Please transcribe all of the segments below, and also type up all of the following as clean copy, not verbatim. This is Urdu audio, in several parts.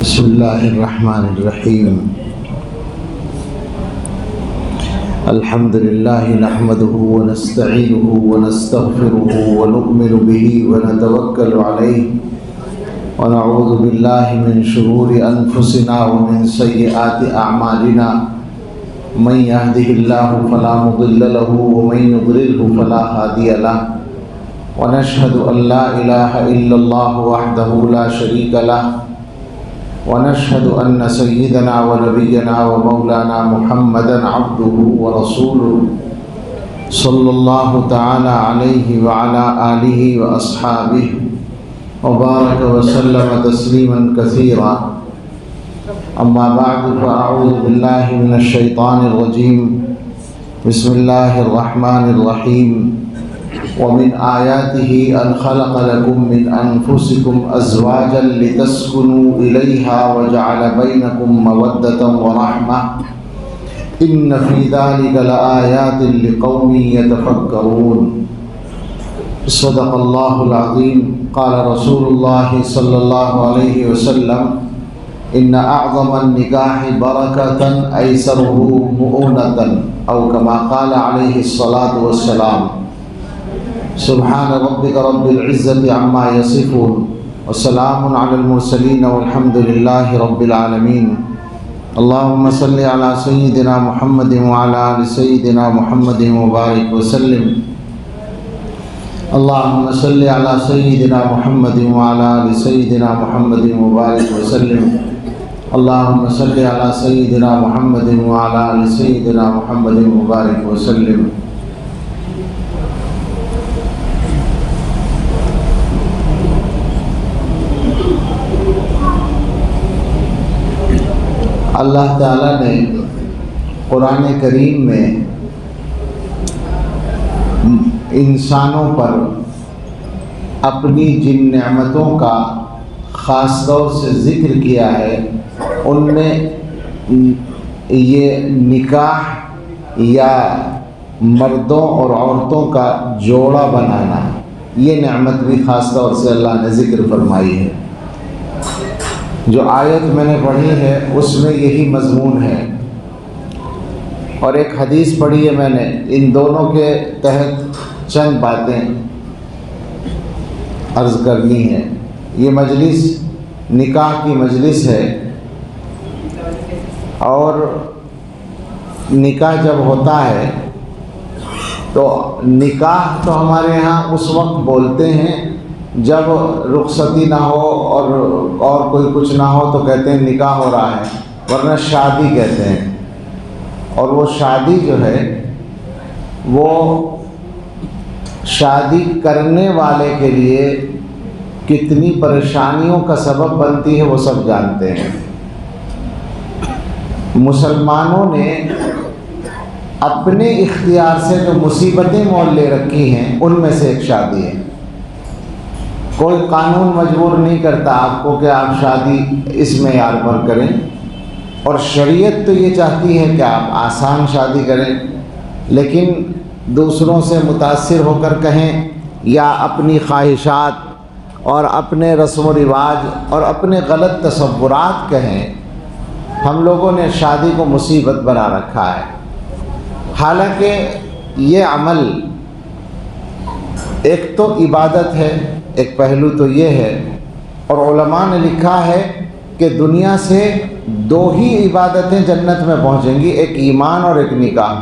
بسم الله الرحمن الرحيم. الحمد لله نحمده ونستعينه ونستغفره ونؤمن به ونتوكل عليه ونعوذ بالله من شرور أنفسنا ومن سيئات أعمالنا. من يهده الله فلا مضل له ومن يضلله فلا هادي له. ونشهد أن لا إله إلا الله وحده لا شريك له. ونشهد أن سيدنا ونبينا ومولانا محمدا عبده ورسوله صلى الله تعالى عليه وعلى آله وأصحابه وبارك وسلم تسليما كثيرا. أما بعد فأعوذ بالله من الشيطان الرجيم. بسم الله الرحمن الرحيم. ومن آياته أن خلق لكم من أنفسكم أزواجا لتسكنوا إليها وجعل بينكم مودة ورحمة إن في ذلك لآيات لقوم يتفكرون. صدق الله العظيم. قال رسول الله صلى الله عليه وسلم إن أعظم النكاح بركة أيسره مؤونة أو كما قال عليه الصلاة والسلام. سبحان ربك رب العزة عما يصفون وسلام على المرسلين والحمد لله رب العالمين. اللهم صل على سيدنا محمد وعلى آل سيدنا محمد وبارك وسلم. اللهم صل على سيدنا محمد وعلى آل سيدنا محمد وبارك وسلم. اللهم صل على سيدنا محمد وعلى آل سيدنا محمد وبارك وسلم. اللہ تعالیٰ نے قرآن کریم میں انسانوں پر اپنی جن نعمتوں کا خاص طور سے ذکر کیا ہے ان میں یہ نکاح یا مردوں اور عورتوں کا جوڑا بنانا، یہ نعمت بھی خاص طور سے اللہ نے ذکر فرمائی ہے. جو آیت میں نے پڑھی ہے اس میں یہی مضمون ہے، اور ایک حدیث پڑھی ہے میں نے. ان دونوں کے تحت چند باتیں عرض کرنی ہے. یہ مجلس نکاح کی مجلس ہے، اور نکاح جب ہوتا ہے تو نکاح تو ہمارے ہاں اس وقت بولتے ہیں جب رخصتی نہ ہو اور کوئی کچھ نہ ہو تو کہتے ہیں نکاح ہو رہا ہے، ورنہ شادی کہتے ہیں. اور وہ شادی جو ہے وہ شادی کرنے والے کے لیے کتنی پریشانیوں کا سبب بنتی ہے وہ سب جانتے ہیں. مسلمانوں نے اپنے اختیار سے جو مصیبتیں مول لے رکھی ہیں ان میں سے ایک شادی ہے. کوئی قانون مجبور نہیں کرتا آپ کو کہ آپ شادی اس معیار پر کریں، اور شریعت تو یہ چاہتی ہے کہ آپ آسان شادی کریں، لیکن دوسروں سے متاثر ہو کر کہیں یا اپنی خواہشات اور اپنے رسم و رواج اور اپنے غلط تصورات کہیں، ہم لوگوں نے شادی کو مصیبت بنا رکھا ہے. حالانکہ یہ عمل ایک تو عبادت ہے، ایک پہلو تو یہ ہے، اور علماء نے لکھا ہے کہ دنیا سے دو ہی عبادتیں جنت میں پہنچیں گی، ایک ایمان اور ایک نکاح.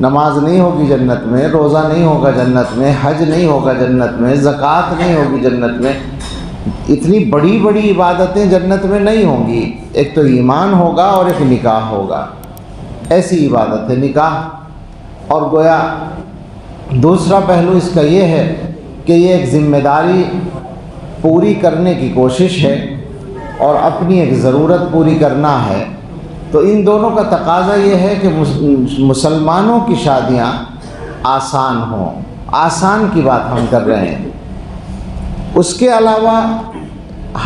نماز نہیں ہوگی جنت میں، روزہ نہیں ہوگا جنت میں، حج نہیں ہوگا جنت میں، زکوٰۃ نہیں ہوگی جنت میں، اتنی بڑی بڑی عبادتیں جنت میں نہیں ہوں گی. ایک تو ایمان ہوگا اور ایک نکاح ہوگا. ایسی عبادت ہے نکاح. اور گویا دوسرا پہلو اس کا یہ ہے کہ یہ ایک ذمہ داری پوری کرنے کی کوشش ہے اور اپنی ایک ضرورت پوری کرنا ہے. تو ان دونوں کا تقاضا یہ ہے کہ مسلمانوں کی شادیاں آسان ہوں. آسان کی بات ہم کر رہے ہیں. اس کے علاوہ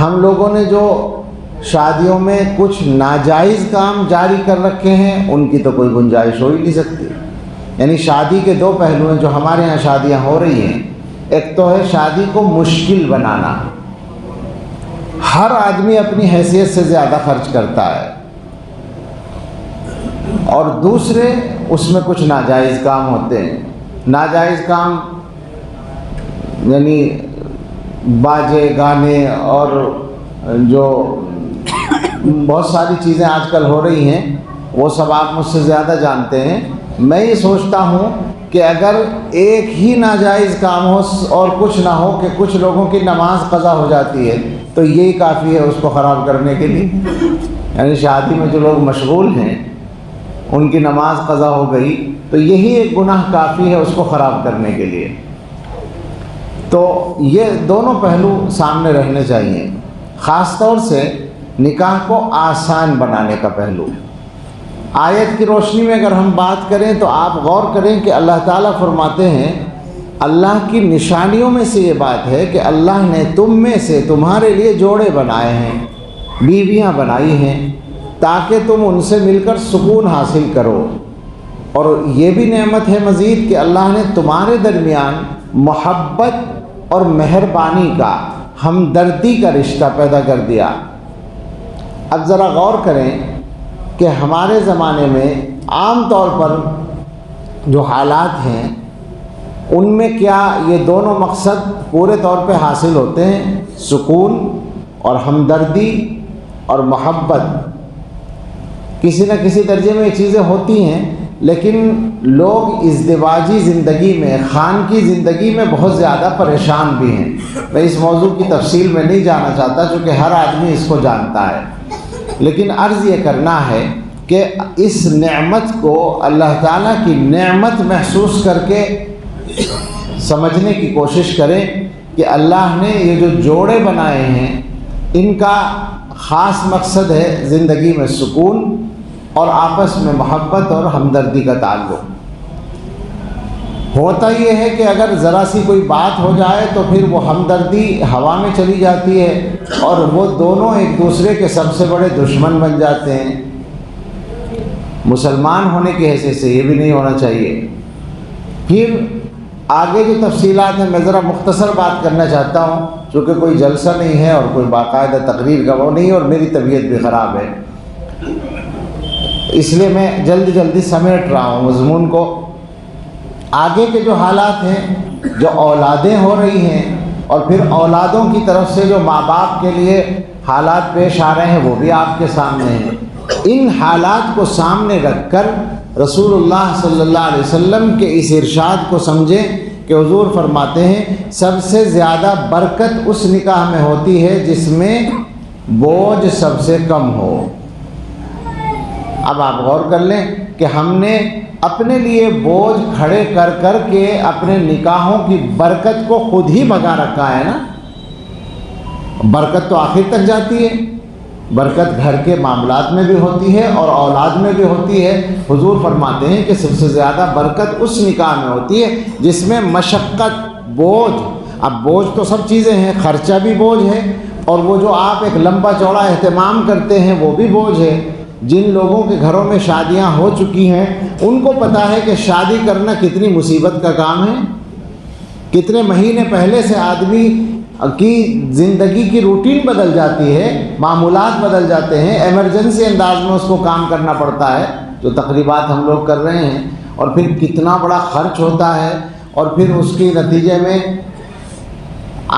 ہم لوگوں نے جو شادیوں میں کچھ ناجائز کام جاری کر رکھے ہیں ان کی تو کوئی گنجائش ہو ہی نہیں سکتی. یعنی شادی کے دو پہلو ہیں جو ہمارے ہاں شادیاں ہو رہی ہیں. ایک تو ہے شادی کو مشکل بنانا. ہر آدمی اپنی حیثیت سے زیادہ خرچ کرتا ہے، اور دوسرے اس میں کچھ ناجائز کام ہوتے ہیں۔ ناجائز کام یعنی باجے گانے اور جو بہت ساری چیزیں آج کل ہو رہی ہیں، وہ سب آپ مجھ سے زیادہ جانتے ہیں۔ میں یہ سوچتا ہوں کہ اگر ایک ہی ناجائز کام ہو اور کچھ نہ ہو کہ کچھ لوگوں کی نماز قضا ہو جاتی ہے، تو یہی کافی ہے اس کو خراب کرنے کے لیے۔ یعنی شادی میں جو لوگ مشغول ہیں ان کی نماز قضا ہو گئی، تو یہی ایک گناہ کافی ہے اس کو خراب کرنے کے لیے۔ تو یہ دونوں پہلو سامنے رہنے چاہیے، خاص طور سے نکاح کو آسان بنانے کا پہلو۔ آیت کی روشنی میں اگر ہم بات کریں تو آپ غور کریں کہ اللہ تعالیٰ فرماتے ہیں، اللہ کی نشانیوں میں سے یہ بات ہے کہ اللہ نے تم میں سے تمہارے لیے جوڑے بنائے ہیں، بیویاں بنائی ہیں، تاکہ تم ان سے مل کر سکون حاصل کرو۔ اور یہ بھی نعمت ہے مزید کہ اللہ نے تمہارے درمیان محبت اور مہربانی کا، ہمدردی کا رشتہ پیدا کر دیا۔ اب ذرا غور کریں کہ ہمارے زمانے میں عام طور پر جو حالات ہیں ان میں کیا یہ دونوں مقصد پورے طور پہ حاصل ہوتے ہیں؟ سکون اور ہمدردی اور محبت، کسی نہ کسی درجے میں یہ چیزیں ہوتی ہیں، لیکن لوگ ازدواجی زندگی میں، خانگی زندگی میں بہت زیادہ پریشان بھی ہیں۔ میں اس موضوع کی تفصیل میں نہیں جانا چاہتا چونکہ ہر آدمی اس کو جانتا ہے، لیکن عرض یہ کرنا ہے کہ اس نعمت کو اللہ تعالیٰ کی نعمت محسوس کر کے سمجھنے کی کوشش کریں کہ اللہ نے یہ جو جوڑے بنائے ہیں ان کا خاص مقصد ہے زندگی میں سکون اور آپس میں محبت اور ہمدردی کا تعلق۔ ہوتا یہ ہے کہ اگر ذرا سی کوئی بات ہو جائے تو پھر وہ ہمدردی ہوا میں چلی جاتی ہے اور وہ دونوں ایک دوسرے کے سب سے بڑے دشمن بن جاتے ہیں۔ مسلمان ہونے کی حیثیت سے یہ بھی نہیں ہونا چاہیے۔ پھر آگے جو تفصیلات ہیں میں ذرا مختصر بات کرنا چاہتا ہوں، چونکہ کوئی جلسہ نہیں ہے اور کوئی باقاعدہ تقریر کا وہ نہیں، اور میری طبیعت بھی خراب ہے، اس لیے میں جلدی سمیٹ رہا ہوں مضمون کو۔ آگے کے جو حالات ہیں، جو اولادیں ہو رہی ہیں اور پھر اولادوں کی طرف سے جو ماں باپ کے لیے حالات پیش آ رہے ہیں وہ بھی آپ کے سامنے ہیں۔ ان حالات کو سامنے رکھ کر رسول اللہ صلی اللہ علیہ وسلم کے اس ارشاد کو سمجھیں کہ حضور فرماتے ہیں سب سے زیادہ برکت اس نکاح میں ہوتی ہے جس میں بوجھ سب سے کم ہو۔ اب آپ غور کر لیں کہ ہم نے اپنے لیے بوجھ کھڑے کر کر کے اپنے نکاحوں کی برکت کو خود ہی بھگا رکھا ہے نا۔ برکت تو آخر تک جاتی ہے، برکت گھر کے معاملات میں بھی ہوتی ہے اور اولاد میں بھی ہوتی ہے۔ حضور فرماتے ہیں کہ سب سے زیادہ برکت اس نکاح میں ہوتی ہے جس میں مشقت، بوجھ، اب بوجھ تو سب چیزیں ہیں، خرچہ بھی بوجھ ہے اور وہ جو آپ ایک لمبا چوڑا اہتمام کرتے ہیں وہ بھی بوجھ ہے۔ جن لوگوں کے گھروں میں شادیاں ہو چکی ہیں ان کو پتہ ہے کہ شادی کرنا کتنی مصیبت کا کام ہے۔ کتنے مہینے پہلے سے آدمی کی زندگی کی روٹین بدل جاتی ہے، معمولات بدل جاتے ہیں، ایمرجنسی انداز میں اس کو کام کرنا پڑتا ہے جو تقریبات ہم لوگ کر رہے ہیں، اور پھر کتنا بڑا خرچ ہوتا ہے، اور پھر اس کے نتیجے میں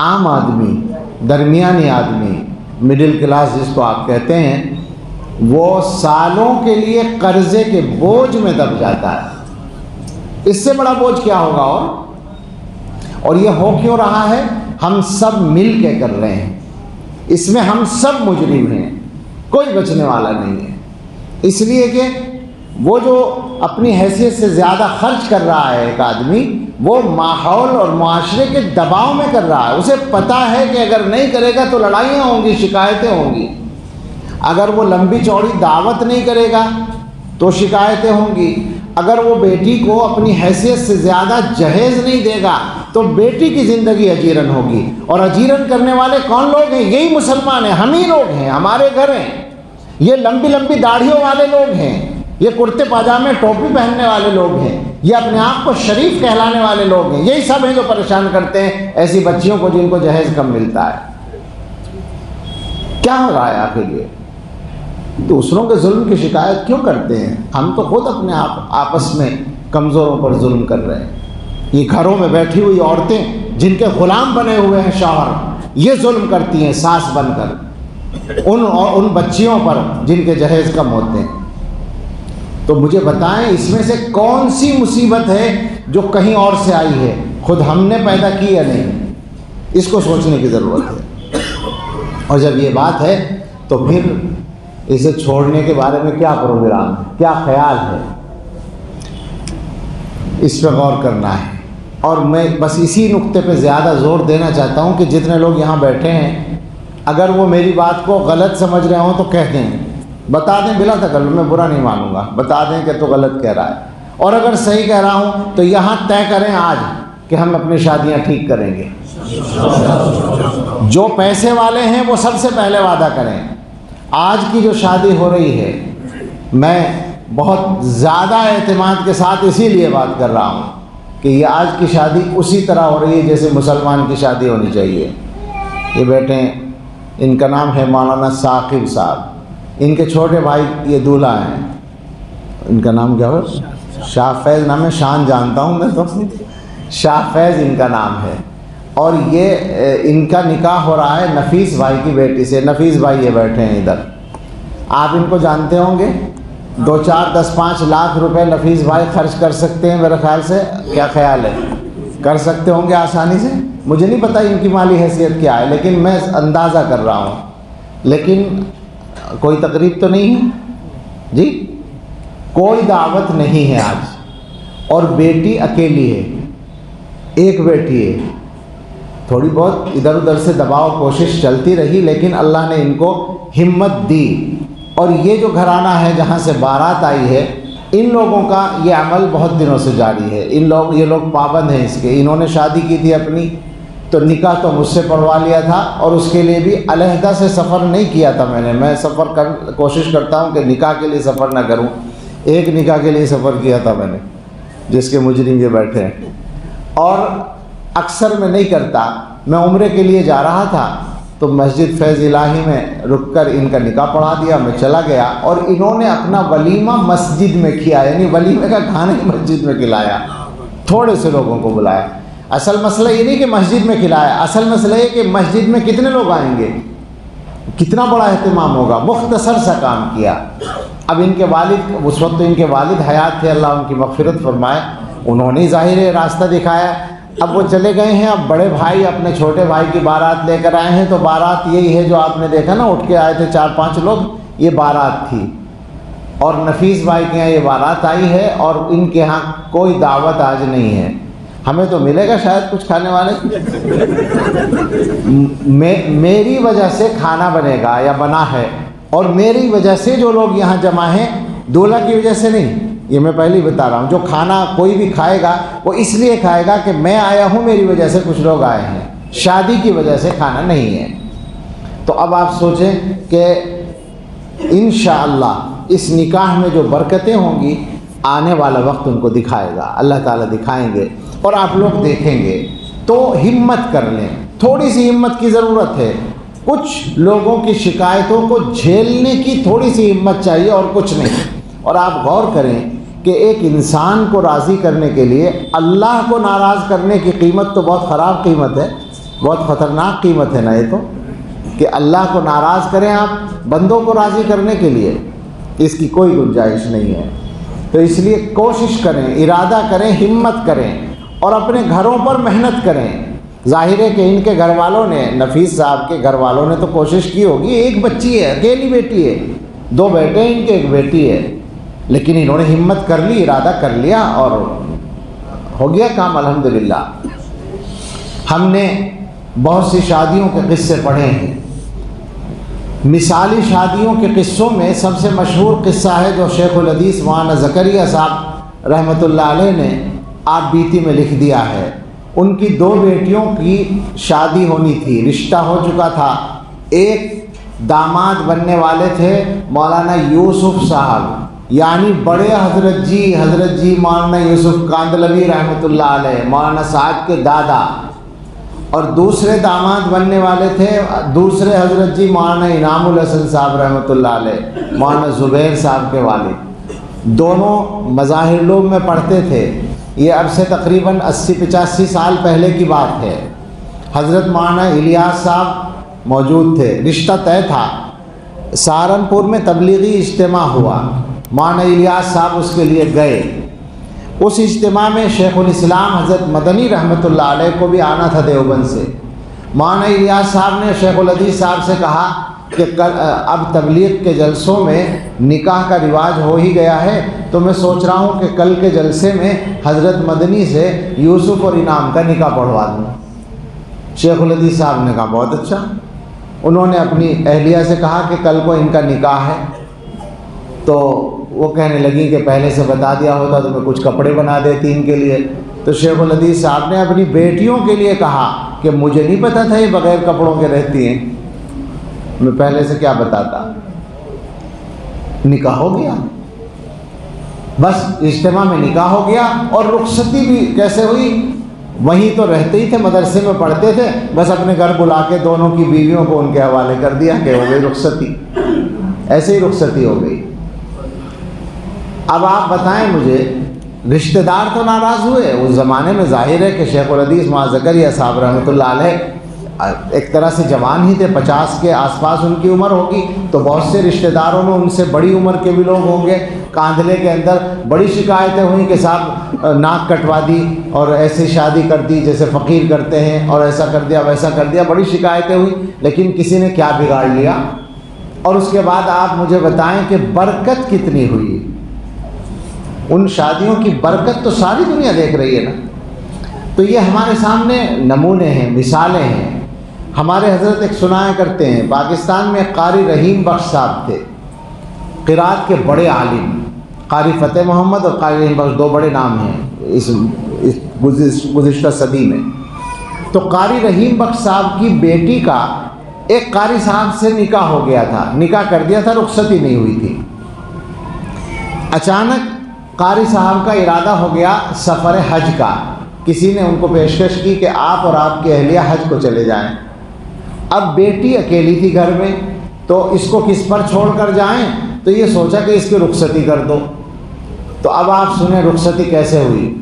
عام آدمی، درمیانی آدمی، مڈل کلاس جس کو آپ کہتے ہیں، وہ سالوں کے لیے قرضے کے بوجھ میں دب جاتا ہے۔ اس سے بڑا بوجھ کیا ہوگا؟ اور یہ ہو کیوں رہا ہے؟ ہم سب مل کے کر رہے ہیں، اس میں ہم سب مجرم ہیں، کوئی بچنے والا نہیں ہے۔ اس لیے کہ وہ جو اپنی حیثیت سے زیادہ خرچ کر رہا ہے ایک آدمی، وہ ماحول اور معاشرے کے دباؤ میں کر رہا ہے۔ اسے پتہ ہے کہ اگر نہیں کرے گا تو لڑائیاں ہوں گی، شکایتیں ہوں گی، اگر وہ لمبی چوڑی دعوت نہیں کرے گا تو شکایتیں ہوں گی، اگر وہ بیٹی کو اپنی حیثیت سے زیادہ جہیز نہیں دے گا تو بیٹی کی زندگی اجیرن ہوگی، اور اجیرن کرنے والے کون لوگ ہیں؟ یہی مسلمان ہیں، ہم ہی لوگ ہیں، ہمارے گھر ہیں۔ یہ لمبی لمبی داڑھیوں والے لوگ ہیں، یہ کرتے پاجامے ٹوپی پہننے والے لوگ ہیں، یہ اپنے آپ کو شریف کہلانے والے لوگ ہیں، یہی سب ہیں جو پریشان کرتے ہیں ایسی بچیوں کو جن کو جہیز کم ملتا ہے۔ کیا ہو رہا ہے آخر یہ؟ دوسروں کے ظلم کی شکایت کیوں کرتے ہیں؟ ہم تو خود اپنے آپس میں کمزوروں پر ظلم کر رہے ہیں۔ یہ گھروں میں بیٹھی ہوئی عورتیں جن کے غلام بنے ہوئے ہیں شوہر، یہ ظلم کرتی ہیں ساس بن کر ان بچیوں پر جن کے جہیز کم ہوتے ہیں۔ تو مجھے بتائیں اس میں سے کون سی مصیبت ہے جو کہیں اور سے آئی ہے، خود ہم نے پیدا کی یا نہیں؟ اس کو سوچنے کی ضرورت ہے۔ اور جب یہ بات ہے تو پھر اسے چھوڑنے کے بارے میں کیا پروگرام ہے، کیا خیال ہے، اس پہ غور کرنا ہے۔ اور میں بس اسی نقطے پہ زیادہ زور دینا چاہتا ہوں کہ جتنے لوگ یہاں بیٹھے ہیں اگر وہ میری بات کو غلط سمجھ رہے ہوں تو کہہ دیں، بتا دیں بلا تکلف، میں برا نہیں مانوں گا، بتا دیں کہ تو غلط کہہ رہا ہے، اور اگر صحیح کہہ رہا ہوں تو یہاں طے کریں آج کہ ہم اپنی شادیاں ٹھیک کریں گے۔ جو پیسے والے ہیں وہ سب سے پہلے وعدہ کریں۔ آج کی جو شادی ہو رہی ہے میں بہت زیادہ اعتماد کے ساتھ اسی لیے بات کر رہا ہوں کہ یہ آج کی شادی اسی طرح ہو رہی ہے جیسے مسلمان کی شادی ہونی چاہیے۔ یہ بیٹھے ہیں، ان کا نام ہے مولانا ثاقب صاحب، ان کے چھوٹے بھائی یہ دولہا ہیں، ان کا نام کیا ہو؟ شاہ فیض نام ہے، شان جانتا ہوں میں تو، شاہ فیض ان کا نام ہے۔ اور یہ ان کا نکاح ہو رہا ہے نفیس بھائی کی بیٹی سے۔ نفیس بھائی یہ بیٹھے ہیں ادھر، آپ ان کو جانتے ہوں گے، 2 4 10 5 لاکھ روپے نفیس بھائی خرچ کر سکتے ہیں میرے خیال سے، کیا خیال ہے؟ کر سکتے ہوں گے آسانی سے؟ مجھے نہیں پتہ ان کی مالی حیثیت کیا ہے، لیکن میں اندازہ کر رہا ہوں۔ لیکن کوئی تقریب تو نہیں ہے جی، کوئی دعوت نہیں ہے آج، اور بیٹی اکیلی ہے، ایک بیٹی ہے۔ تھوڑی بہت ادھر ادھر سے دباؤ کوشش چلتی رہی لیکن اللہ نے ان کو ہمت دی۔ اور یہ جو گھرانہ ہے جہاں سے بارات آئی ہے، ان لوگوں کا یہ عمل بہت دنوں سے جاری ہے، یہ لوگ پابند ہیں اس کے۔ انہوں نے شادی کی تھی اپنی تو نکاح تو مجھ سے پڑھوا لیا تھا، اور اس کے لیے بھی علیحدہ سے سفر نہیں کیا تھا میں کوشش کرتا ہوں کہ نکاح کے لیے سفر نہ کروں۔ ایک نکاح کے لیے سفر کیا تھا میں نے، جس کے مجرم یہ بیٹھے ہیں، اور اکثر میں نہیں کرتا۔ میں عمرے کے لیے جا رہا تھا تو مسجد فیض الہی میں رک کر ان کا نکاح پڑھا دیا، میں چلا گیا، اور انہوں نے اپنا ولیمہ مسجد میں کیا، یعنی ولیمے کا کھانا ہی مسجد میں کھلایا، تھوڑے سے لوگوں کو بلایا۔ اصل مسئلہ یہ نہیں کہ مسجد میں کھلایا، اصل مسئلہ یہ کہ مسجد میں کتنے لوگ آئیں گے، کتنا بڑا اہتمام ہوگا، مختصر سا کام کیا۔ اب ان کے والد، اس وقت تو ان کے والد حیات تھے، اللہ ان کی مغفرت فرمائے، انہوں نے ظاہر راستہ دکھایا۔ اب وہ چلے گئے ہیں، اب بڑے بھائی اپنے چھوٹے بھائی کی بارات لے کر آئے ہیں، تو بارات یہی ہے جو آپ نے دیکھا نا، اٹھ کے آئے تھے 4 5 لوگ، یہ بارات تھی۔ اور نفیس بھائی کے یہاں یہ بارات آئی ہے، اور ان کے ہاں کوئی دعوت آج نہیں ہے۔ ہمیں تو ملے گا شاید کچھ کھانے والے، میری وجہ سے کھانا بنے گا یا بنا ہے، اور میری وجہ سے جو لوگ یہاں جمع ہیں، دولہا کی وجہ سے نہیں، یہ میں پہلے ہی بتا رہا ہوں۔ جو کھانا کوئی بھی کھائے گا وہ اس لیے کھائے گا کہ میں آیا ہوں، میری وجہ سے کچھ لوگ آئے ہیں، شادی کی وجہ سے کھانا نہیں ہے۔ تو اب آپ سوچیں کہ انشاءاللہ اس نکاح میں جو برکتیں ہوں گی، آنے والا وقت ان کو دکھائے گا، اللہ تعالیٰ دکھائیں گے، اور آپ لوگ دیکھیں گے۔ تو ہمت کر لیں، تھوڑی سی ہمت کی ضرورت ہے، کچھ لوگوں کی شکایتوں کو جھیلنے کی تھوڑی سی ہمت چاہیے، اور کچھ نہیں۔ اور آپ غور کریں کہ ایک انسان کو راضی کرنے کے لیے اللہ کو ناراض کرنے کی قیمت تو بہت خراب قیمت ہے، بہت خطرناک قیمت ہے نا یہ تو، کہ اللہ کو ناراض کریں آپ بندوں کو راضی کرنے کے لیے، اس کی کوئی گنجائش نہیں ہے۔ تو اس لیے کوشش کریں، ارادہ کریں، ہمت کریں، اور اپنے گھروں پر محنت کریں۔ ظاہر ہے کہ ان کے گھر والوں نے، نفیس صاحب کے گھر والوں نے تو کوشش کی ہوگی، ایک بچی ہے، اکیلی بیٹی ہے، 2 بیٹے ان کے، ایک بیٹی ہے، لیکن انہوں نے ہمت کر لی، ارادہ کر لیا، اور ہو گیا کام الحمدللہ۔ ہم نے بہت سی شادیوں کے قصے پڑھے ہیں، مثالی شادیوں کے قصوں میں سب سے مشہور قصہ ہے جو شیخ الحدیث مولانا زکریا صاحب رحمۃ اللہ علیہ نے آپ بیتی میں لکھ دیا ہے۔ ان کی 2 بیٹیوں کی شادی ہونی تھی، رشتہ ہو چکا تھا، ایک داماد بننے والے تھے مولانا یوسف صاحب، یعنی بڑے حضرت جی مولانا یوسف کاندلوی رحمۃ اللہ علیہ، مولانا صاحب کے دادا، اور دوسرے داماد بننے والے تھے دوسرے حضرت جی مولانا انعام الحسن صاحب رحمۃ اللہ علیہ، مولانا زبیر صاحب کے والد، دونوں مظاہر العلوم میں پڑھتے تھے۔ یہ اب سے تقریباً 80-85 سال پہلے کی بات ہے۔ حضرت مولانا الیاس صاحب موجود تھے، رشتہ طے تھا۔ سہارنپور میں تبلیغی اجتماع ہوا، مولانا الیاس صاحب اس کے لیے گئے۔ اس اجتماع میں شیخ الاسلام حضرت مدنی رحمۃ اللہ علیہ کو بھی آنا تھا دیوبند سے۔ مولانا الیاس صاحب نے شیخ الحدیث صاحب سے کہا کہ اب تبلیغ کے جلسوں میں نکاح کا رواج ہو ہی گیا ہے، تو میں سوچ رہا ہوں کہ کل کے جلسے میں حضرت مدنی سے یوسف اور انعام کا نکاح پڑھوا دوں۔ شیخ الحدیث صاحب نے کہا بہت اچھا۔ انہوں نے اپنی اہلیہ سے کہا کہ کل کو ان کا نکاح ہے، تو وہ کہنے لگی کہ پہلے سے بتا دیا ہوتا تو میں کچھ کپڑے بنا دیتی ان کے لیے۔ تو شیخ الحدیث صاحب نے اپنی بیٹیوں کے لیے کہا کہ مجھے نہیں پتہ تھا یہ بغیر کپڑوں کے رہتی ہیں، میں پہلے سے کیا بتاتا۔ نکاح ہو گیا، بس اجتماع میں نکاح ہو گیا، اور رخصتی بھی کیسے ہوئی؟ وہیں تو رہتے ہی تھے، مدرسے میں پڑھتے تھے، بس اپنے گھر بلا کے دونوں کی بیویوں کو ان کے حوالے کر دیا کہ ہو گئی رخصتی۔ ایسے ہی رخصتی ہو گئی۔ اب آپ بتائیں مجھے، رشتہ دار تو ناراض ہوئے۔ اس زمانے میں ظاہر ہے کہ شیخ الحدیث مولانا زکریا صاحب رحمۃ اللہ علیہ ایک طرح سے جوان ہی تھے، 50 کے آس پاس ان کی عمر ہوگی، تو بہت سے رشتہ داروں میں ان سے بڑی عمر کے بھی لوگ ہوں گے۔ کاندھلے کے اندر بڑی شکایتیں ہوئیں کہ صاحب ناک کٹوا دی اور ایسی شادی کر دی جیسے فقیر کرتے ہیں، اور ایسا کر دیا ویسا کر دیا، بڑی شکایتیں ہوئیں، لیکن کسی نے کیا بگاڑ لیا؟ اور اس کے بعد آپ مجھے بتائیں کہ برکت کتنی ہوئی؟ ان شادیوں کی برکت تو ساری دنیا دیکھ رہی ہے نا۔ تو یہ ہمارے سامنے نمونے ہیں، مثالیں ہیں۔ ہمارے حضرت ایک سنایا کرتے ہیں، پاکستان میں قاری رحیم بخش صاحب تھے، قرات کے بڑے عالم، قاری فتح محمد اور قاری رحیم بخش، دو بڑے نام ہیں اس گزشتہ صدی میں۔ تو قاری رحیم بخش صاحب کی بیٹی کا ایک قاری صاحب سے نکاح ہو گیا تھا، نکاح کر دیا تھا، رخصتی نہیں ہوئی تھی۔ اچانک قاری صاحب کا ارادہ ہو گیا سفر حج کا۔ کسی نے ان کو پیشکش کی کہ آپ اور آپ کی اہلیہ حج کو چلے جائیں۔ اب بیٹی اکیلی تھی گھر میں، تو اس کو کس پر چھوڑ کر جائیں؟ تو یہ سوچا کہ اس کی رخصتی کر دو۔ تو اب آپ سنیں رخصتی کیسے ہوئی۔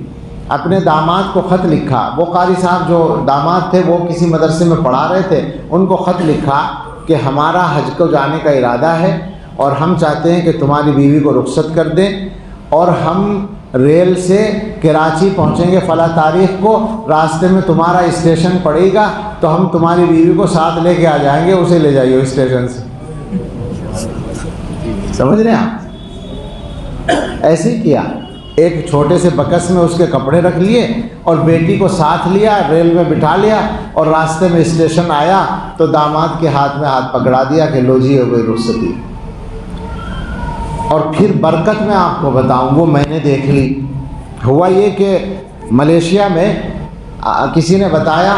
اپنے داماد کو خط لکھا، وہ قاری صاحب جو داماد تھے وہ کسی مدرسے میں پڑھا رہے تھے، ان کو خط لکھا کہ ہمارا حج کو جانے کا ارادہ ہے، اور ہم چاہتے ہیں کہ تمہاری بیوی کو رخصت کر دیں، اور ہم ریل سے کراچی پہنچیں گے فلاں تاریخ کو، راستے میں تمہارا اسٹیشن پڑے گا تو ہم تمہاری بیوی کو ساتھ لے کے آ جائیں گے، اسے لے جائیے اسٹیشن سے۔ سمجھ رہے ہیں آپ؟ ایسے ہی کیا، ایک چھوٹے سے بکس میں اس کے کپڑے رکھ لیے اور بیٹی کو ساتھ لیا، ریل میں بٹھا لیا، اور راستے میں اسٹیشن آیا تو داماد کے ہاتھ میں ہاتھ پکڑا دیا کہ لو جی ہو گئی رخصتی۔ اور پھر برکت میں آپ کو بتاؤں، وہ میں نے دیکھ لی۔ ہوا یہ کہ ملیشیا میں کسی نے بتایا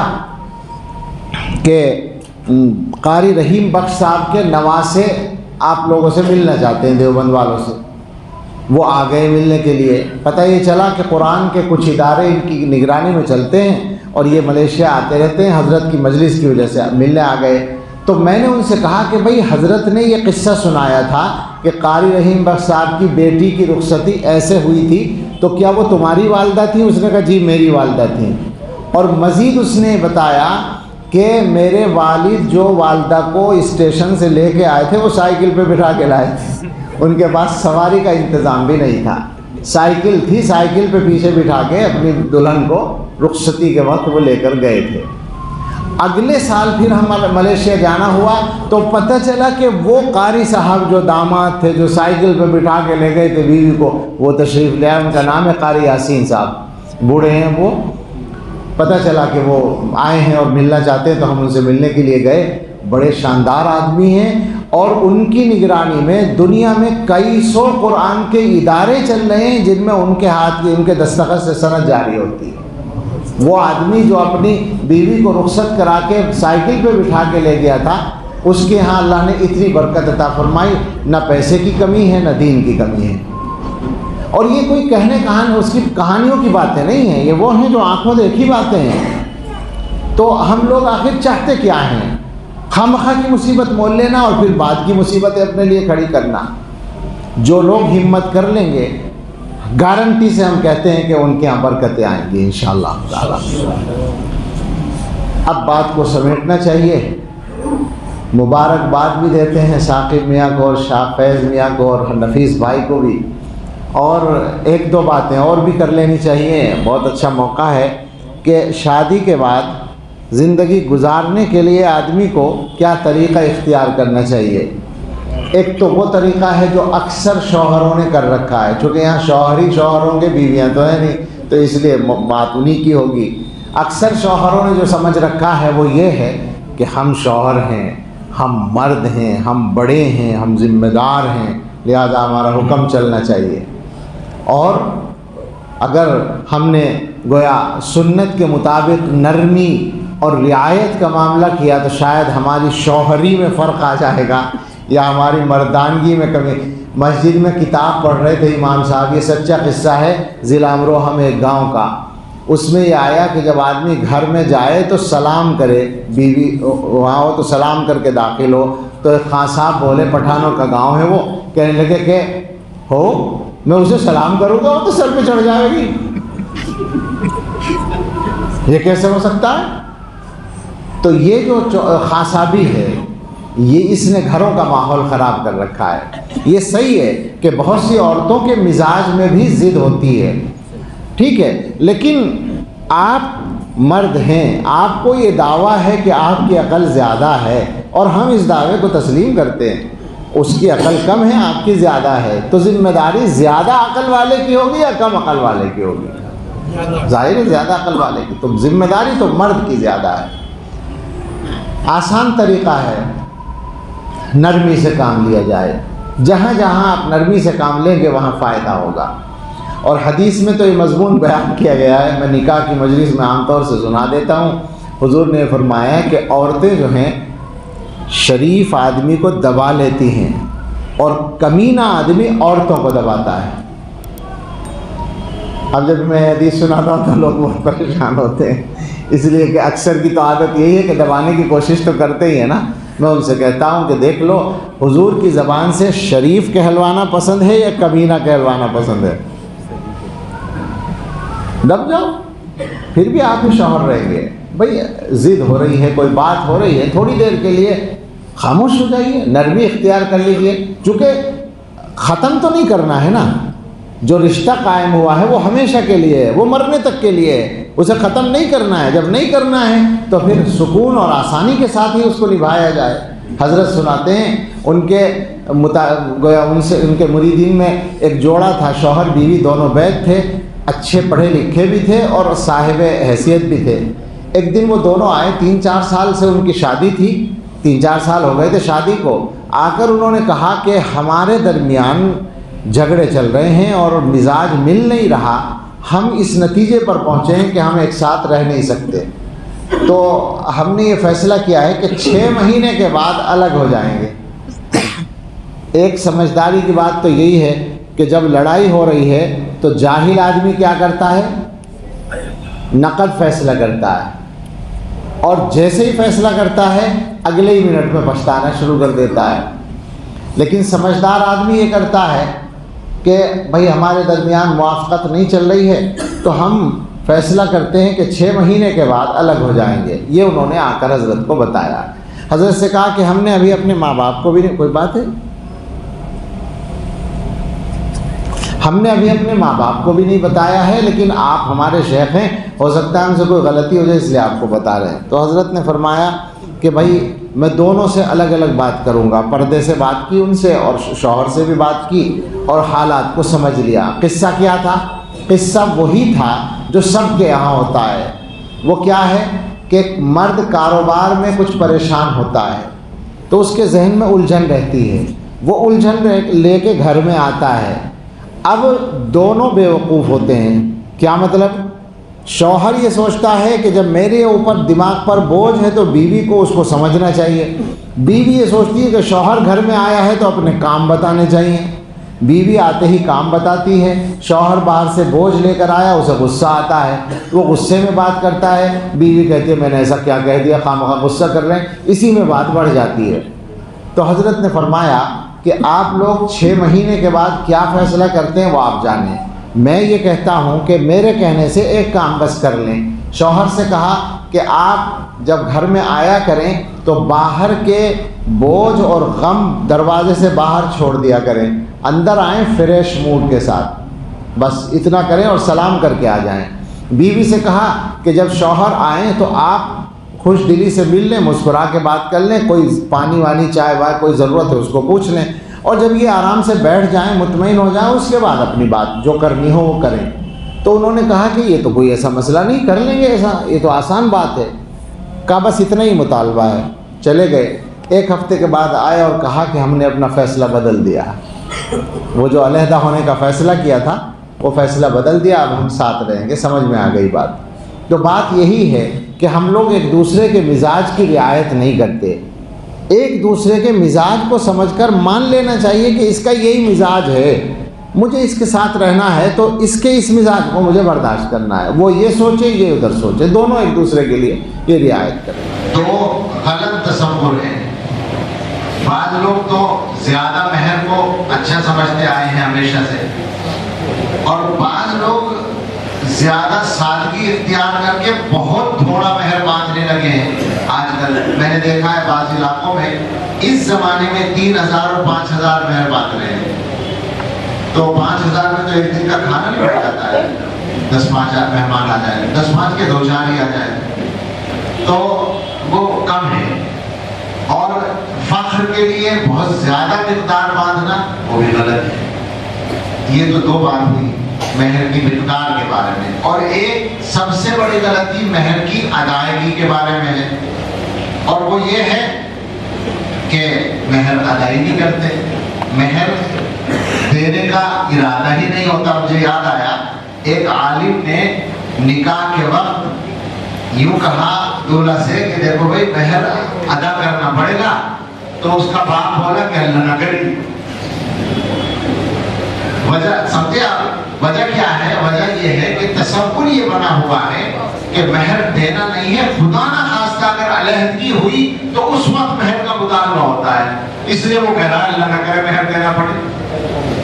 کہ قاری رحیم بخش صاحب کے نواسے آپ لوگوں سے ملنا چاہتے ہیں، دیوبند والوں سے۔ وہ آ گئے ملنے کے لیے۔ پتہ یہ چلا کہ قرآن کے کچھ ادارے ان کی نگرانی میں چلتے ہیں، اور یہ ملیشیا آتے رہتے ہیں، حضرت کی مجلس کی وجہ سے ملنے آ گئے۔ تو میں نے ان سے کہا کہ بھئی حضرت نے یہ قصہ سنایا تھا کہ قاری رحیم بخش صاحب کی بیٹی کی رخصتی ایسے ہوئی تھی، تو کیا وہ تمہاری والدہ تھیں؟ اس نے کہا جی میری والدہ تھیں۔ اور مزید اس نے بتایا کہ میرے والد جو والدہ کو اسٹیشن سے لے کے آئے تھے وہ سائیکل پہ بٹھا کے لائے تھے، ان کے پاس سواری کا انتظام بھی نہیں تھا، سائیکل تھی، سائیکل پہ پیچھے بٹھا کے اپنی دلہن کو رخصتی کے وقت وہ لے کر گئے تھے۔ اگلے سال پھر ہم ملیشیا جانا ہوا تو پتہ چلا کہ وہ قاری صاحب جو داماد تھے، جو سائیکل پہ بٹھا کے لے گئے تھے بیوی کو، وہ تشریف لے آئے۔ ان کا نام ہے قاری یاسین صاحب، بوڑھے ہیں وہ۔ پتہ چلا کہ وہ آئے ہیں اور ملنا چاہتے ہیں، تو ہم ان سے ملنے کے لیے گئے۔ بڑے شاندار آدمی ہیں، اور ان کی نگرانی میں دنیا میں کئی سو قرآن کے ادارے چل رہے ہیں جن میں ان کے ہاتھ کی، ان کے دستخط سے سند جاری ہوتی ہے۔ وہ آدمی جو اپنی بیوی کو رخصت کرا کے سائیکل پہ بٹھا کے لے گیا تھا، اس کے ہاں اللہ نے اتنی برکت عطا فرمائی، نہ پیسے کی کمی ہے نہ دین کی کمی ہے۔ اور یہ کوئی کہنے اس کی کہانیوں کی باتیں نہیں ہیں، یہ وہ ہیں جو آنکھوں دیکھی باتیں ہیں۔ تو ہم لوگ آخر چاہتے کیا ہیں؟ خامخواہ کی مصیبت مول لینا اور پھر بعد کی مصیبتیں اپنے لیے کھڑی کرنا۔ جو لوگ ہمت کر لیں گے گارنٹی سے ہم کہتے ہیں کہ ان کے یہاں برکتیں آئیں گی انشاءاللہ تعالی۔ اب بات کو سمیٹنا چاہیے۔ مبارکباد بھی دیتے ہیں ثاقب میاں کو اور شاہ فیض میاں کو اور نفیس بھائی کو بھی، اور ایک دو باتیں اور بھی کر لینی چاہیے۔ بہت اچھا موقع ہے کہ شادی کے بعد زندگی گزارنے کے لیے آدمی کو کیا طریقہ اختیار کرنا چاہیے۔ ایک تو وہ طریقہ ہے جو اکثر شوہروں نے کر رکھا ہے، چونکہ یہاں شوہر ہی شوہروں کے بیویاں تو ہیں نہیں، تو اس لیے بات انہی کی ہوگی۔ اکثر شوہروں نے جو سمجھ رکھا ہے وہ یہ ہے کہ ہم شوہر ہیں، ہم مرد ہیں، ہم بڑے ہیں، ہم ذمہ دار ہیں، لہذا ہمارا حکم چلنا چاہیے۔ اور اگر ہم نے گویا سنت کے مطابق نرمی اور رعایت کا معاملہ کیا تو شاید ہماری شوہری میں فرق آ جائے گا یا ہماری مردانگی میں کمی۔ مسجد میں کتاب پڑھ رہے تھے امام صاحب، یہ سچا قصہ ہے، ضلع امروہہ میں ایک گاؤں کا۔ اس میں یہ آیا کہ جب آدمی گھر میں جائے تو سلام کرے، بیوی وہاں ہو تو سلام کر کے داخل ہو، تو ایک خان صاحب بولے، پٹھانوں کا گاؤں ہے وہ، کہنے لگے کہ ہو میں اسے سلام کروں گا وہ تو سر پہ چڑھ جائے گی، یہ کیسے ہو سکتا ہے؟ تو یہ جو خان صاحبی ہے یہ اس نے گھروں کا ماحول خراب کر رکھا ہے۔ یہ صحیح ہے کہ بہت سی عورتوں کے مزاج میں بھی ضد ہوتی ہے، ٹھیک ہے، لیکن آپ مرد ہیں، آپ کو یہ دعویٰ ہے کہ آپ کی عقل زیادہ ہے اور ہم اس دعوے کو تسلیم کرتے ہیں۔ اس کی عقل کم ہے، آپ کی زیادہ ہے، تو ذمہ داری زیادہ عقل والے کی ہوگی یا کم عقل والے کی ہوگی؟ ظاہر ہے زیادہ عقل والے کی، تو ذمہ داری تو مرد کی زیادہ ہے۔ آسان طریقہ ہے نرمی سے کام لیا جائے، جہاں جہاں آپ نرمی سے کام لیں گے وہاں فائدہ ہوگا۔ اور حدیث میں تو یہ مضمون بیان کیا گیا ہے، میں نکاح کی مجلس میں عام طور سے سنا دیتا ہوں۔ حضور نے فرمایا ہے کہ عورتیں جو ہیں شریف آدمی کو دبا لیتی ہیں اور کمینہ آدمی عورتوں کو دباتا ہے۔ اب جب میں حدیث سناتا ہوں تو لوگ بہت پریشان ہوتے ہیں، اس لیے کہ اکثر کی تو عادت یہی ہے کہ دبانے کی کوشش تو کرتے ہی ہیں نا۔ میں ان سے کہتا ہوں کہ دیکھ لو حضور کی زبان سے شریف کہلوانا پسند ہے یا کمینہ کہلوانا پسند ہے؟ دب جاؤ، پھر بھی آپ ہی شوہر رہیں گے۔ بھئی ضد ہو رہی ہے، کوئی بات ہو رہی ہے، تھوڑی دیر کے لیے خاموش ہو جائیے، نرمی اختیار کر لیجیے، چونکہ ختم تو نہیں کرنا ہے نا۔ جو رشتہ قائم ہوا ہے وہ ہمیشہ کے لیے ہے، وہ مرنے تک کے لیے ہے، اسے ختم نہیں کرنا ہے۔ جب نہیں کرنا ہے تو پھر سکون اور آسانی کے ساتھ ہی اس کو نبھایا جائے۔ حضرت سناتے ہیں ان کے گویا ان کے مریدین میں ایک جوڑا تھا، شوہر بیوی دونوں بیت تھے، اچھے پڑھے لکھے بھی تھے اور صاحب حیثیت بھی تھے۔ ایک دن وہ دونوں آئے، 3-4 سال سے ان کی شادی تھی، 3-4 سال ہو گئے تھے شادی کو۔ آ کر انہوں نے کہا کہ ہمارے درمیان جھگڑے چل رہے ہیں اور مزاج مل نہیں رہا، ہم اس نتیجے پر پہنچے ہیں کہ ہم ایک ساتھ رہ نہیں سکتے، تو ہم نے یہ فیصلہ کیا ہے کہ 6 مہینے کے بعد الگ ہو جائیں گے۔ ایک سمجھداری کی بات تو یہی ہے کہ جب لڑائی ہو رہی ہے تو جاہل آدمی کیا کرتا ہے؟ نقد فیصلہ کرتا ہے، اور جیسے ہی فیصلہ کرتا ہے اگلے ہی منٹ میں پچھتانا شروع کر دیتا ہے۔ لیکن سمجھدار آدمی یہ کرتا ہے کہ بھئی ہمارے درمیان موافقت نہیں چل رہی ہے تو ہم فیصلہ کرتے ہیں کہ 6 مہینے کے بعد الگ ہو جائیں گے۔ یہ انہوں نے آ کر حضرت کو بتایا۔ حضرت سے کہا کہ ہم نے ابھی اپنے ماں باپ کو بھی نہیں، کوئی بات ہے، ہم نے ابھی اپنے ماں باپ کو بھی نہیں بتایا ہے، لیکن آپ ہمارے شیخ ہیں، ہو سکتا ہے ہم سے کوئی غلطی ہو جائے اس لیے آپ کو بتا رہے ہیں۔ تو حضرت نے فرمایا کہ بھائی میں دونوں سے الگ الگ بات کروں گا، پردے سے بات کی ان سے اور شوہر سے بھی بات کی اور حالات کو سمجھ لیا۔ قصہ کیا تھا؟ قصہ وہی تھا جو سب کے یہاں ہوتا ہے۔ وہ کیا ہے کہ مرد کاروبار میں کچھ پریشان ہوتا ہے تو اس کے ذہن میں الجھن رہتی ہے، وہ الجھن لے کے گھر میں آتا ہے۔ اب دونوں بیوقوف ہوتے ہیں۔ کیا مطلب؟ شوہر یہ سوچتا ہے کہ جب میرے اوپر دماغ پر بوجھ ہے تو بیوی کو اس کو سمجھنا چاہیے، بیوی یہ سوچتی ہے کہ شوہر گھر میں آیا ہے تو اپنے کام بتانے چاہیے، بیوی آتے ہی کام بتاتی ہے، شوہر باہر سے بوجھ لے کر آیا، اسے غصہ آتا ہے، وہ غصے میں بات کرتا ہے، بیوی کہتی ہے میں نے ایسا کیا کہہ دیا، خواہ غصہ کر رہے ہیں، اسی میں بات بڑھ جاتی ہے۔ تو حضرت نے فرمایا کہ آپ لوگ 6 مہینے کے بعد کیا فیصلہ کرتے ہیں وہ آپ جانیں، میں یہ کہتا ہوں کہ میرے کہنے سے ایک کام بس کر لیں۔ شوہر سے کہا کہ آپ جب گھر میں آیا کریں تو باہر کے بوجھ اور غم دروازے سے باہر چھوڑ دیا کریں، اندر آئیں فریش موڈ کے ساتھ، بس اتنا کریں اور سلام کر کے آ جائیں۔ بیوی سے کہا کہ جب شوہر آئیں تو آپ خوش دلی سے مل لیں، مسکرا کے بات کر لیں، کوئی پانی وانی چائے وائے کوئی ضرورت ہے اس کو پوچھ لیں، اور جب یہ آرام سے بیٹھ جائیں مطمئن ہو جائیں اس کے بعد اپنی بات جو کرنی ہو وہ کریں۔ تو انہوں نے کہا کہ یہ تو کوئی ایسا مسئلہ نہیں، کر لیں گے ایسا، یہ تو آسان بات ہے۔ کہا بس اتنا ہی مطالبہ ہے۔ چلے گئے، 1 ہفتے کے بعد آئے اور کہا کہ ہم نے اپنا فیصلہ بدل دیا، وہ جو علیحدہ ہونے کا فیصلہ کیا تھا وہ فیصلہ بدل دیا، اب ہم ساتھ رہیں گے۔ سمجھ میں آ گئی بات؟ تو بات یہی ہے کہ ہم لوگ ایک دوسرے کے مزاج کی رعایت نہیں کرتے، ایک دوسرے کے مزاج کو سمجھ کر مان لینا چاہیے کہ اس کا یہی مزاج ہے، مجھے اس کے ساتھ رہنا ہے تو اس کے اس مزاج کو مجھے برداشت کرنا ہے، وہ یہ سوچے یہ ادھر سوچے، دونوں ایک دوسرے کے لیے یہ رعایت کریں۔ تو غلط تصور ہے، بعض لوگ تو زیادہ مہر کو اچھا سمجھتے آئے ہیں ہمیشہ سے، اور بعض لوگ زیادہ سادگی اختیار کر کے بہت تھوڑا مہر باندھنے لگے ہیں۔ آج کل میں نے دیکھا ہے بعض علاقوں میں اس زمانے میں 3000 اور 5000 مہر باندھ رہے ہیں، تو 5000 میں تو ایک دن کا کھانا نہیں بڑھ جاتا ہے، 10-5 مہمان آ جائیں، 10-5 کے 2-4 ہی آ جائیں تو وہ کم ہے۔ اور فخر کے لیے بہت زیادہ مقدار باندھنا وہ بھی غلط ہے۔ یہ تو 2 بات ہوئی مہر کی مقدار کے بارے میں، اور ایک سب سے بڑی غلطی مہر کی ادائیگی کے بارے میں ہے، اور وہ یہ ہے کہ مہر ادائی نہیں کرتے، مہر دینے کا ارادہ ہی نہیں ہوتا۔ مجھے یاد آیا ایک عالم نے نکاح کے وقت یوں کہا دولہا سے کہ دیکھو بھائی مہر ادا کرنا پڑے گا، تو اس کا باپ بولا کہ اللہ نہ کرے۔ وجہ سمجھے آپ وجہ کیا ہے؟ وجہ یہ ہے کہ تصور یہ بنا ہوا ہے کہ مہر دینا نہیں ہے، خدا نہ خواستہ اگر علیحدگی ہوئی تو اس وقت مہر کا مطالبہ ہوتا ہے، اس لیے وہ کہہ رہا ہے اللہ نہ کرے مہر دینا پڑے،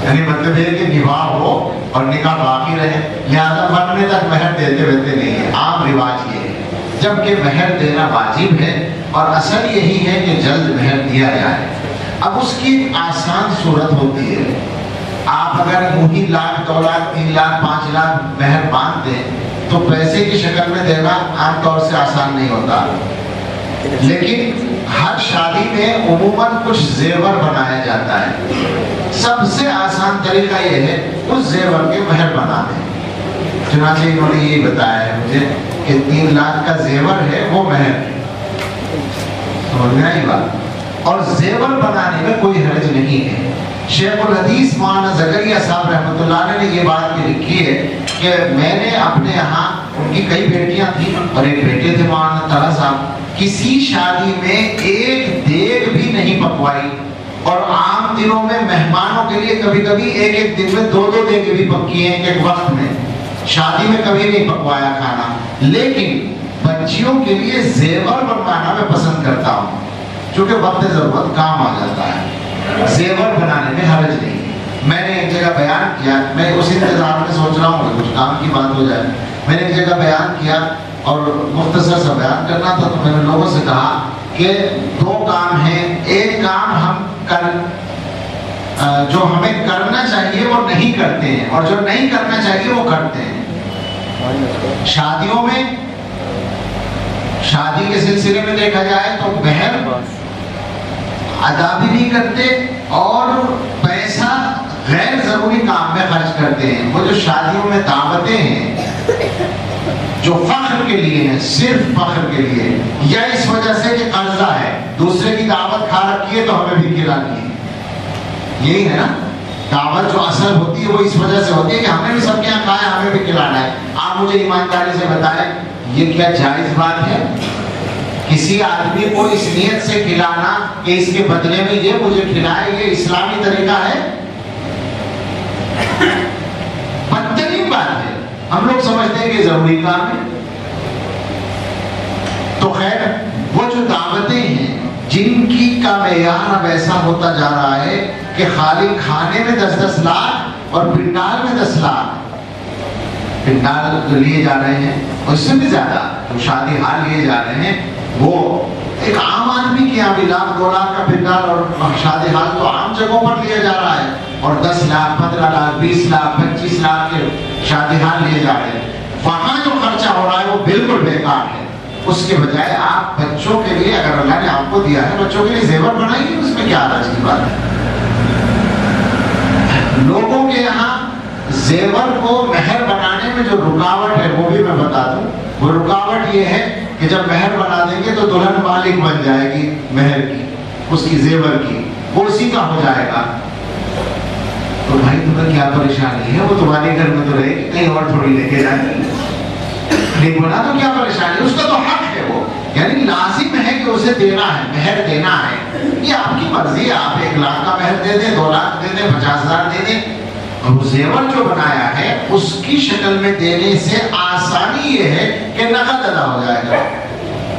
یعنی مطلب یہ کہ نکاح ہو اور نکاح باقی رہے، لہذا مرنے تک مہر دیتے رہتے نہیں ہے، عام رواج یہ ہے، جبکہ مہر دینا واجب ہے، اور اصل یہی ہے کہ جلد مہر دیا جائے۔ اب اس کی آسان صورت ہوتی ہے، آپ اگر وہی 1 لاکھ 2 لاکھ 3 لاکھ 5 لاکھ مہر باندھ دیں تو پیسے کی شکل میں دینا عام طور سے آسان نہیں ہوتا، لیکن ہر شادی میں عموماً کچھ زیور بنایا جاتا ہے، سب سے آسان طریقہ یہ ہے اس زیور کے مہر بنا دیں۔ چنانچہ انہوں نے یہی بتایا ہے مجھے کہ 3 لاکھ کا زیور ہے وہ مہر، سمجھ میں آئی بات؟ اور زیور بنانے میں کوئی حرج نہیں ہے۔ شیخ الحدیث مولانا زکریا صاحب رحمۃ اللہ علیہ نے یہ بات بھی لکھی ہے کہ میں نے اپنے یہاں، ان کی کئی بیٹیاں تھیں اور ایک بیٹے تھے مولانا طلحہ صاحب، کسی شادی میں ایک دیگ بھی نہیں پکوائی، اور عام دنوں میں مہمانوں کے لیے کبھی کبھی ایک دن میں 2 دیگیں بھی پکی ہیں ایک وقت میں، شادی میں کبھی نہیں پکوایا کھانا۔ لیکن بچیوں کے لیے زیور بنوانا میں پسند کرتا ہوں، چونکہ وقت ضرورت کام آ جاتا ہے، زیور بنانے میں حرج نہیں۔ میں نے ایک جگہ بیان کیا، میں اس انتظار میں سوچ رہا ہوں کہ کچھ کام کی بات ہو جائے، میں نے ایک جگہ بیان کیا اور مختصر سا بیان کرنا تھا، تو میں نے لوگوں سے کہا کہ 2 کام ہیں، ایک کام ہم جو ہمیں کرنا چاہیے وہ نہیں کرتے ہیں، اور جو نہیں کرنا چاہیے وہ کرتے ہیں۔ شادیوں میں، شادی کے سلسلے میں دیکھا جائے تو مہر ادا بھی نہیں کرتے اور پیسہ غیر ضروری کام میں خرچ کرتے ہیں۔ وہ جو شادیوں میں دعوتیں ہیں جو فخر کے لیے ہیں، صرف فخر کے لیے، یا اس وجہ سے کہ قرضہ ہے، دوسرے کی دعوت کھا رکھی ہے تو ہمیں بھی کھلانی ہے، یہی ہے نا دعوت جو اصل ہوتی ہے وہ اس وجہ سے ہوتی ہے کہ ہمیں بھی سب کے یہاں کھایا، ہمیں بھی کھلانا ہے۔ آپ مجھے ایمانداری سے بتائیں یہ کیا جائز بات ہے؟ کسی آدمی کو اس نیت سے کھلانا کہ اس کے بدلے میں یہ مجھے کھلائے، یہ اسلامی طریقہ ہے؟ ہم لوگ سمجھتے ہیں کہ ضروری کام ہے. تو خیر وہ جو دعوتیں ہیں جن کی کا معیار اب ایسا ہوتا جا رہا ہے کہ خالی کھانے میں 10-10 لاکھ اور پنڈال میں 10 لاکھ پنڈال جو لیے جا رہے ہیں، اس سے بھی زیادہ جو شادی ہال لیے جا رہے ہیں، وہ ایک عام آدمی کے یہاں بھی 1-2 لاکھ کا پنڈال اور شادی ہال تو عام جگہوں پر لیا جا رہا ہے، اور 10 لاکھ 15 لاکھ 20 لاکھ 25 لاکھ کے شادی ہال لیے جا رہے ہیں. وہاں جو خرچہ ہو رہا ہے وہ بالکل بیکار ہے. اس کے بجائے آپ بچوں کے لیے، اگر اللہ نے آپ کو دیا ہے بچوں کے لیے زیور بنائیے، اس میں کیا حرج کی بات ہے. لوگوں کے یہاں زیور کو مہر بنانے میں جو رکاوٹ ہے وہ بھی میں بتا دوں. وہ رکاوٹ یہ ہے کہ جب مہر بنا دیں گے تو دلہن مالک بن جائے گی مہر کی، اس کی زیور کی، وہ اسی کا ہو جائے گا. تو بھائی تمہیں کیا پریشانی ہے؟ وہ تمہارے گھر میں تو رہے گی، کہیں اور تھوڑی لے کے جائے گی. نہیں بنا تو کیا پریشانی ہے؟ اس کا تو حق ہے. وہ یعنی لازم ہے کہ اسے دینا ہے، مہر دینا ہے. یہ آپ کی مرضی ہے، آپ 1 لاکھ کا مہر دے دیں، 2 لاکھ دے دیں، 50,000 دے دیں. اور زیور جو بنایا ہے اس کی شکل میں دینے سے آسانی یہ ہے کہ نقد ادا ہو جائے گا،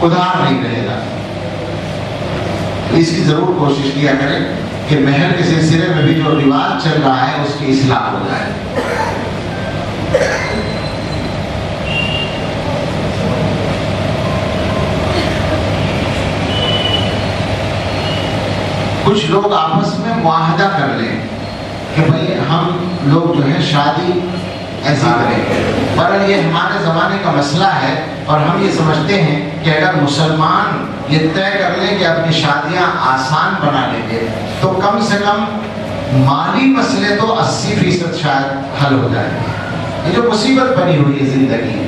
ادھار نہیں رہے گا. اس کی ضرور کوشش کیا کریں کہ مہر کے سلسلے میں بھی جو رواج چل رہا ہے اس کی اصلاح ہو جائے. کچھ لوگ آپس میں معاہدہ کر لیں کہ بھئی ہم لوگ جو ہے شادی ایسی کریں، پر یہ ہمارے زمانے کا مسئلہ ہے اور ہم یہ سمجھتے ہیں کہ اگر مسلمان یہ طے کر لیں کہ اپنی شادیاں آسان بنا لیں گے تو کم سے کم مالی مسئلے تو 80% شاید حل ہو جائے گا. یہ جو مصیبت بنی ہوئی ہے زندگی،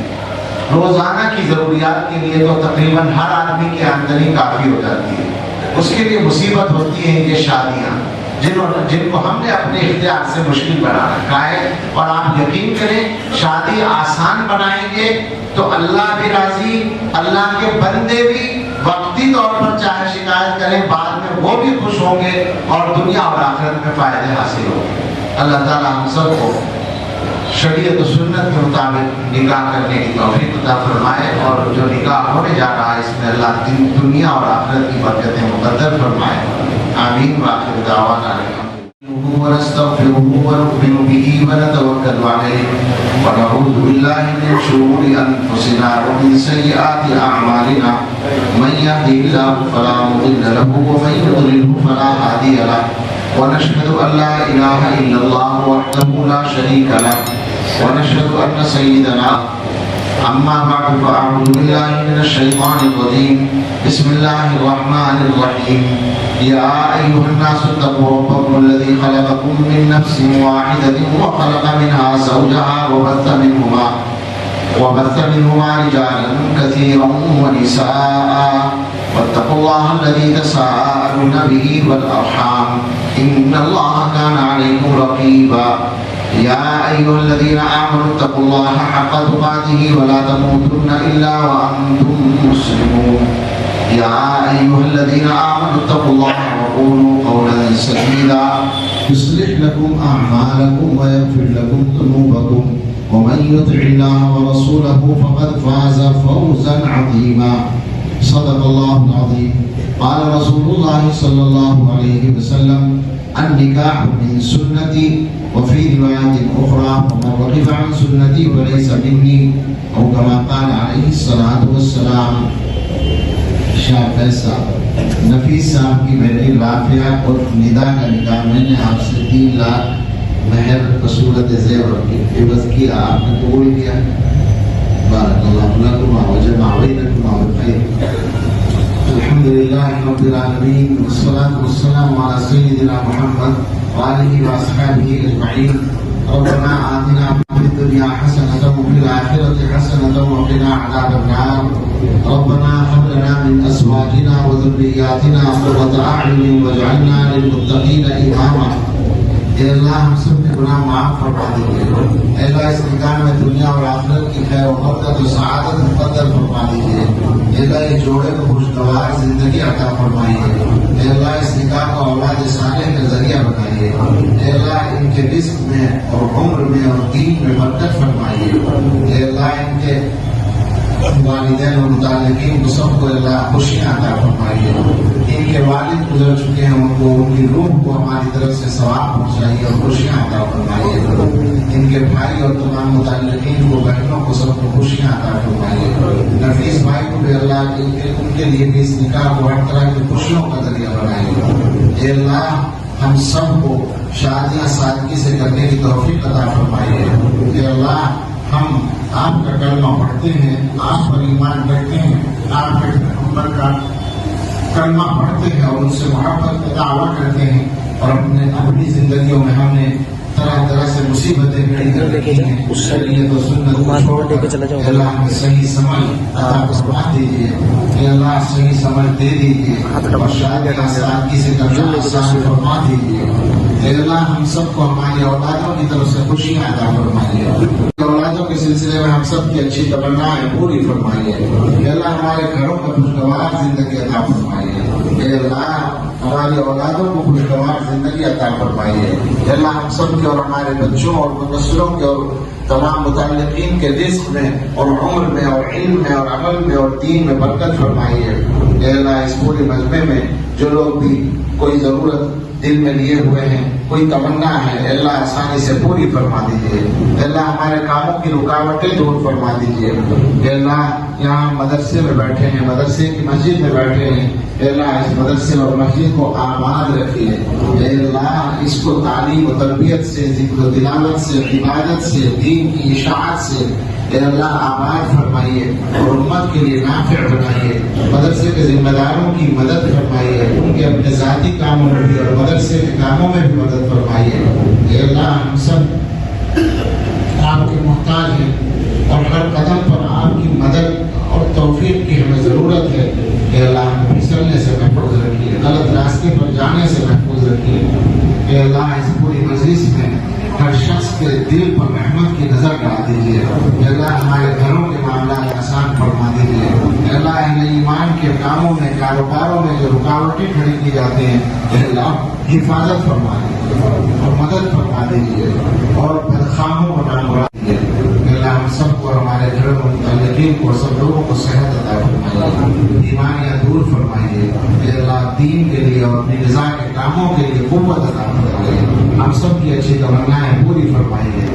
روزانہ کی ضروریات کے لیے تو تقریباً ہر آدمی کی آمدنی کافی ہو جاتی ہے، اس کے لیے مصیبت ہوتی ہے یہ شادیاں جن کو ہم نے اپنے اختیار سے مشکل بنا رکھا ہے. اور آپ یقین کریں شادی آسان بنائیں گے تو اللہ بھی راضی، اللہ کے بندے بھی وقتی طور پر چاہے شکایت کریں، بعد میں وہ بھی خوش ہوں گے اور دنیا اور آخرت میں فائدے حاصل ہوں گے. اللہ تعالیٰ ہم سب کو شریعت و سنت کے مطابق نکاح کرنے کی توفیق عطا فرمائے، اور جو نکاح ہونے جا رہا ہے اس میں اللہ دنیا اور آخرت کی برکتیں مقدر فرمائے. آمین. وآخر دعوانا ونستغفره ونؤمن به ونتوكل عليه ونعوذ بالله من شرور أنفسنا ومن سيئات أعمالنا من يهده الله فلا مضل له ومن يضلله فلا هادي له ونشهد أن لا إله إلا الله وحده لا شريك له ونشهد أن سيدنا أما بعد فأعوذ بالله من الشيطان الرجيم. بسم الله الرحمن الرحيم. يا أيها الناس اتقوا ربكم الذي خلقكم من نفس واحدة وخلق منها زوجها وبث منهما رجالا كثيرا ونساء واتقوا الله الذي تساءلون به والأرحام إن الله كان عليكم رقيبا. يا أيها الذين آمنوا اتقوا الله حق تقاته ولا تموتن إلا وأنتم مسلمون. يا أيها الذين آمنوا اتقوا الله وقولوا قولا سديدا يصلح لكم أعمالكم ويغفر لكم ذنوبكم ومن يطع الله ورسوله فقد فاز فوزا عظيما. صدق الله العظيم. قال رسول الله صلى الله عليه وسلم النكاح من سنتي وفي رواية أخرى ومن رغب عن سنتي فليس مني أو كما قال عليه الصلاة والسلام. شاہ فیصل نفیس صاحب کی بہترین واقعہ اور ندا کا نکاح میں نے آپ سے 3 لاکھ مہر بصورت زیور کی عوض کیا، آپ نے قبول کیا. بارک اللہ لکم وجمع بینکم بالخیر. الحمد للہ رب العالمین والصلاة والسلام علی سیدنا محمد وآلہ واصحابہ اجمعین. ربنا آتنا فی الدنیا حسنۃ وفی الآخرۃ حسنۃ وقنا عذاب النار. ربنا هب لنا من ازواجنا وذرياتنا قرة اعين واجعلنا للمتقين اماما. اے اللہ ہم سب کے گناہ معاف فرما دیجیے. اے اللہ اس نکاح میں دنیا اور آخرت کی خیر و برکت و سعادت مقدر فرما دیجیے. اے اللہ اس جوڑے کو خوشگوار زندگی عطا فرمائیے. اے اللہ اس نکاح کو اولاد صالح کا ذریعہ بنائیے. اے اللہ ان کے رزق میں اور عمر میں اور دین میں برکت فرمائیے. اے اللہ ان کے والدین اور متعلقین کو سب کو اللہ خوشیاں عطا فرمائیے. ان کے والد گزر چکے ہیں ان کو ان کی روح کو ہماری طرف سے ثواب پہنچائیے اور خوشیاں عطا فرمائیے. ان کے بھائی اور تمام متعلقین کو بہنوں کو سب کو خوشیاں عطا فرمائیے. نفیس بھائی کو بھی اللہ ان کے لیے بھی اس نکاح کو ہر طرح کی خوشیوں کا ذریعہ بنائیے. اے اللہ ہم سب کو شادیاں سادگی سے کرنے کی توفیق عطا فرمائیے. اے اللہ ہم آپ کا کلمہ پڑھتے ہیں, آپ پر ایمان رکھتے ہیں, آپ کے پیغمبر کا کلمہ پڑھتے ہیں اور ان سے محبت کا دعویٰ کرتے ہیں, اور اپنی زندگیوں میں ہم نے طرح طرح سے مصیبتیں کھڑی کر رکھی ہیں. شریعت و سنت کو چھوڑ کر اللہ ہمیں صحیح سمجھ عطا فرما دیجیے. اے اللہ صحیح سمجھ دے دیجیے اور شادیاں سادگی سے کرنا آسان فرما دیجیے. اے اللہ ہم سب کو ہماری اولادوں کی طرف سے خوشیاں عطا فرمائیے. اولادوں کے سلسلے میں ہم سب کی اچھی تمنائیں پوری فرمائیے. اے اللہ ہمارے گھروں میں خوشگوار زندگی عطا فرمائیے. اے اللہ ہماری اولادوں کو خوشگوار زندگی عطا فرمائیے. اے اللہ ہم سب کے اور ہمارے بچوں اور منصروں کے اور تمام متعلقین کے رزق میں اور عمر میں اور علم میں اور عمل میں اور دین میں برکت فرمائیے. اے اللہ اس پورے مجمع میں جو لوگ بھی کوئی ضرورت دل میں لیے ہوئے ہیں, کوئی تمنا ہے, اے اللہ آسانی سے پوری فرما دیجیے. اے اللہ ہمارے کاموں کی رکاوٹیں دور فرما دیجیے. اے اللہ یہاں مدرسے میں بیٹھے ہیں, مدرسے کی مسجد میں بیٹھے ہیں, اے اللہ اس مدرسے اور مسجد کو آباد رکھیے. اے اللہ اس کو تعلیم و تربیت سے, ذکر و تلاوت سے, عبادت سے, دین کی اشاعت سے اے اللہ آباد فرمائیے اور امت کے لیے نافع بنائیے. مدرسے کے ذمہ داروں کی مدد فرمائیے, ان کے اپنے ذاتی کاموں میں بھی اور مدرسے کے کاموں میں بھی مدد فرمائیے. اے اللہ ہم سب آپ کے محتاج ہیں اور ہر قدم پر آپ کی مدد اور توفیق کی ہمیں ضرورت ہے. اے اللہ ہم پھسلنے سے محفوظ رکھیے, غلط راستے پر جانے سے محفوظ رکھیے. اے اللہ اس پوری مجلس میں ہر شخص کے دل پر رحمت کی نظر ڈال دیجیے. اے اللہ ہمارے گھروں کے معاملات آسان فرما دیجیے. اے اللہ اہل ایمان کے کاموں میں, کاروباروں میں جو رکاوٹیں کھڑی کی جاتے ہیں, اے اللہ حفاظت فرما دیجیے اور مدد فرما دیجیے اور بدخواہوں کو نامراد دیجیے. اے اللہ ہم سب کو, ہمارے گھروں میں متعلقین کو, سب لوگوں کو صحت عطا فرمائیے, بیماریاں دور فرمائیے. اے اللہ دین کے لیے اور اپنی رضا کے کاموں کے لیے قوت عطا فرمائیے. ہم سب کی اچھی تمنائیں پوری فرمائیے.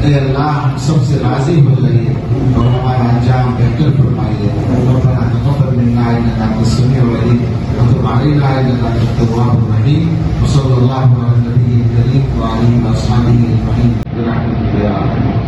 اے اللہ ہم سب سے راضی ہو جائیے اور ہمارا انجام بہتر فرمائیے. ربنا تقبل منا انك انت السميع العليم وتب علينا انك انت التواب الرحيم. وصلى الله على النبي الكريم وعلى اله وصحبه اجمعين برحمتك يا ارحم